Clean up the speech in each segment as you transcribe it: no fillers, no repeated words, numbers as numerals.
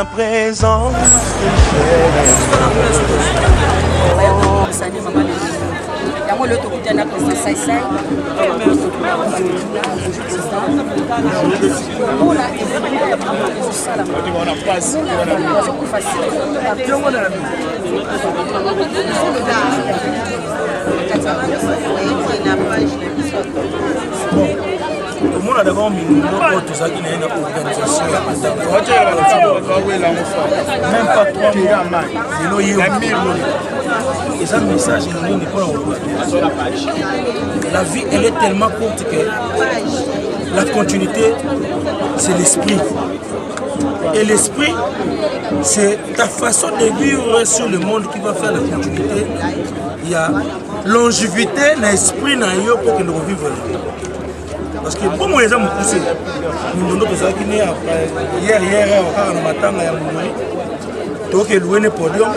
ta présence. Yango le tokuta na kosa sai sai. Ona sala. Ona passe. On a d'abord mis tout ça qui est une organisation. Même pas 3 mois. Et ça, le message, il n'est pas la vie, elle est tellement courte que la continuité, c'est l'esprit. Et l'esprit, c'est ta façon de vivre sur le monde qui va faire la continuité. Il y a longévité dans l'esprit pour que nous revivions. Parce que pour moi, les gens me poussent. Nous avons besoin de hier, on a matin, donc il y a un podium.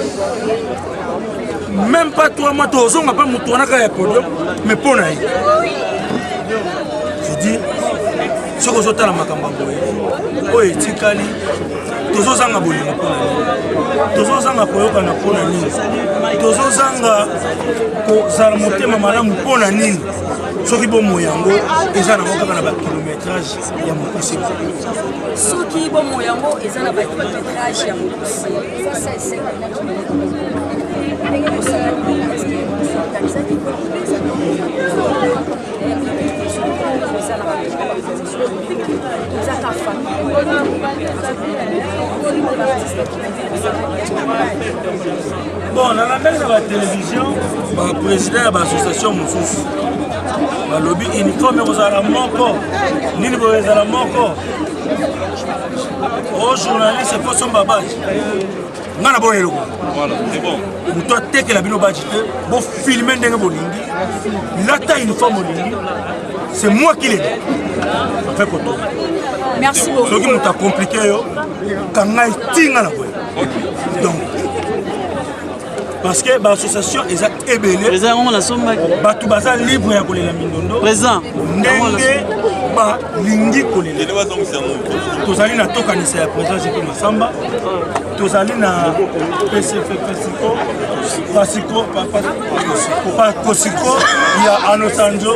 Même pas 3 mois, on n'a pas un podium, mais pour nous. Je dis, ce que je veux dire, c'est que Tikali, tous les gens ont tous les gens ont soki bo moyango eza na mokaka na ba kilométrage ya mokusi soki bo moyango eza na ba kilométrage ya mokusi ça c'est bon, dans la même télévision, le président de l'association Moussous, le lobby uniforme aux alamans, ni aux alamans, aux journalistes, c'est pas son babage. On a bon héros. Voilà, c'est bon. Pour toi, t'es que la bino badjité, bon filmer d'un bolingi, la taille uniforme bolingi, c'est moi qui l'ai dit. Fait quoi? Merci beaucoup. Ce qui m'a compliqué, quand on a été donc, parce que l'association est ébélée. Président, on a son mec. Tout baza libre ya kolela mindondo. Président. Ndenge ba lingi kolela. Tozali na tokanisa ya président Jean Massamba. Tozali na PCF Pasiko ya Anosanjo.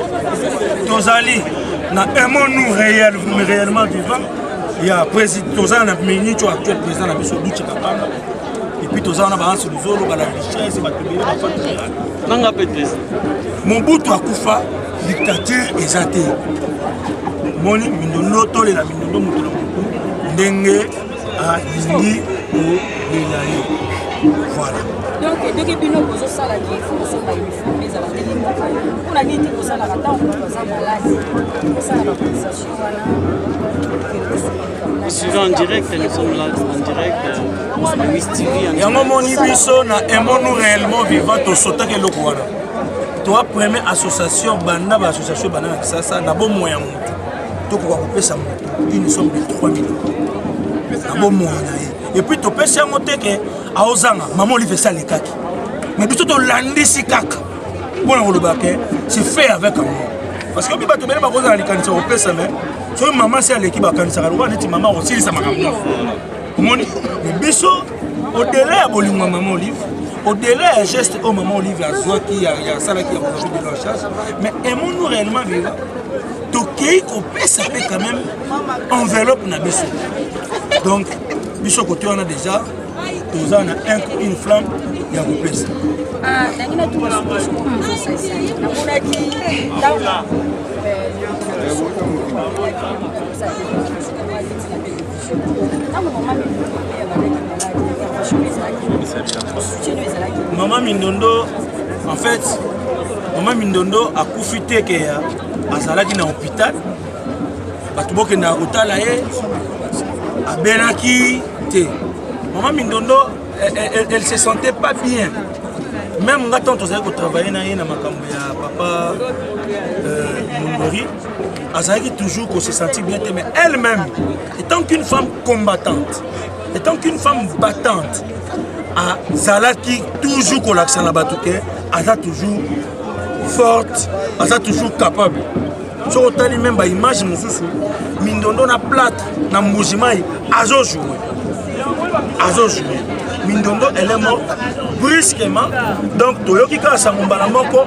Tozali na Emonou réellement vivant. Il y a président Tozali na ministre actuel président na biso Duchi Kapanga. Et puis tous on a balancé le zolo, la richesse, la Mobutu akufa, dictature exatée. Moni mindono tole la mindono mutola ndenge a lingi o lelaye. Voilà. Donc dès que bino bozo sala ki faut so ba uniforme za la télé. On a dit que ça la rata on za malade. Ça la organisation Suivant en direct, nous sommes là en direct. Miss TV en direct. Yango moni biso na Emonou réellement vivant to sota ke loko wana. Toi première association banda ba association banda na Kisasa na bo moya mutu. To ko kopesa mutu une somme de 3 millions. Na bo moya na ye. Et puis to pesa ngote ke aozanga maman lui fait ça les kaki. Mais biso to landisi kaka. Bona ko lobake c'est fait avec amour. Parce que biba to bele ba koza na likanisa ko pesa mais so maman c'est à l'équipe à kanisa ko neti maman aussi ça makambo. Moni biso au-delà de bolingo maman Olive, au-delà des gestes au maman Olive à Zoa qui a ça là qui a aujourd'hui de leur charge, mais aimons-nous réellement vivre. Tokei ko pesa pe quand même enveloppe na biso. Donc biso côté on a déjà tous on a une flamme il y a pesa. Ah, ndangina tu ça ça. Na kuna ki daula. Maman Mindondo, en fait, Maman Mindondo a profité qu'elle a salaki dans l'hôpital. Batuboke na hôtel a Benaki. Maman Mindondo, elle se sentait pas bien. Même quand on a travaillé dans papa Mungori, elle a toujours qu'on se sentit bien, mais elle-même, étant qu'une femme combattante, étant qu'une femme battante, à Zalaki toujours qu'on l'accent là-bas, elle est toujours forte, elle est toujours capable So otali même ba image mosusu Mindondo na plate na Mbujimai azo jouer. Mindondo elle est morte brusquement. Donc toyoki ka sa mombala moko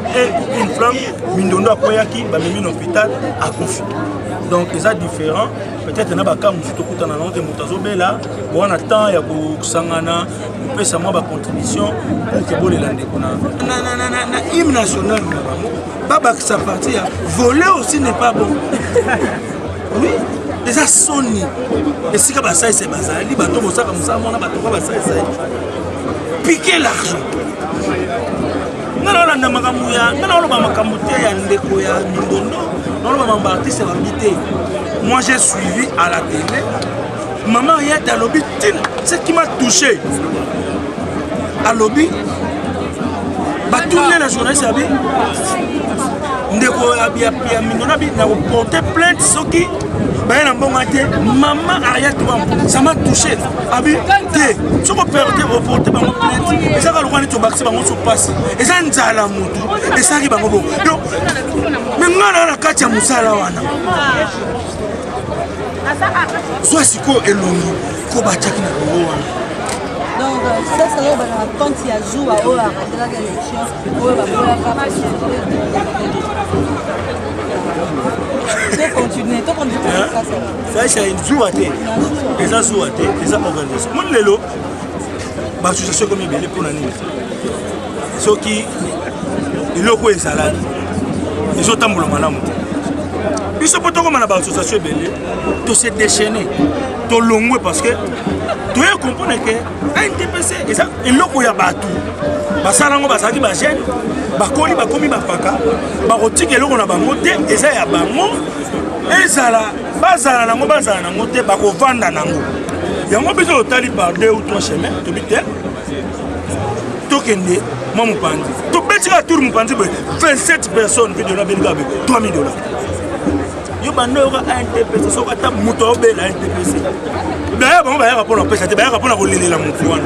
une flamme Mindondo akoyaki ba mimi l'hôpital a confié. Donc c'est différent. Peut-être na ba ka musu to kutana na nte mutazo bela bona temps ya ko sangana pesa moi ba contribution pour que bolela ndeko na hymne national baba qui sa partie voler aussi n'est pas bon. Oui, déjà Sony et si ka ba ça c'est bazali bato bosaka musama na bato ba ça piquer l'argent. Non na makamuya non ba makamuté ya ndeko ya Mindondo non ba artiste ba bité. Moi j'ai suivi à la télé maman hier dans lobby ce qui m'a touché à lobby ba tourner la journaliste abi ndeko abia Mindondo bi na porter plainte soki ba na mbonga te maman Ariette ça m'a touché abi te soko perdre reporter ba plainte et ça va le rendre to baxi ba mo so passe et ça nzala mutu et ça ki ba ngo donc mais ngana na kati ya musala wana soit si ko elongi ko ba tchaki na ko wana. Donc ça c'est là quand il y a jour à ora de la élection pour la continuer ça c'est une jour à thé et ça jour à thé et ça organisation mon lelo ba association comme belé pour nani ceux qui iloko ezalaki ils tambola malamu biso poto comme na ba association belé to se déchaîner to longwe parce que tu es comprendre que NTPC eza iloko ya batu basala ngo basaki ba jeune bakoli bakomi bapaka bakotiki eloko na bango te eza ya bango ezala bazala nango te bakovanda nango yango biso otali par 2 ou 3 chemins tobi te tokende mwa mopanzi tobetika tour mopanzi boye 27 personnes video na benga be $3000 yo bando yoka NTPC soki ata moto obela NTPC baya bango bayaka mpona kopesa te bayaka mpona kolelela motu wana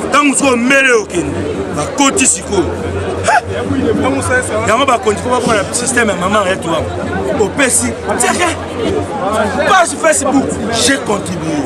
ntango soki omele okende bakoti sikoyo yango bakonzi po bakoma na système ya mama Ariette wana opesi tiake page Facebook j'ai contribué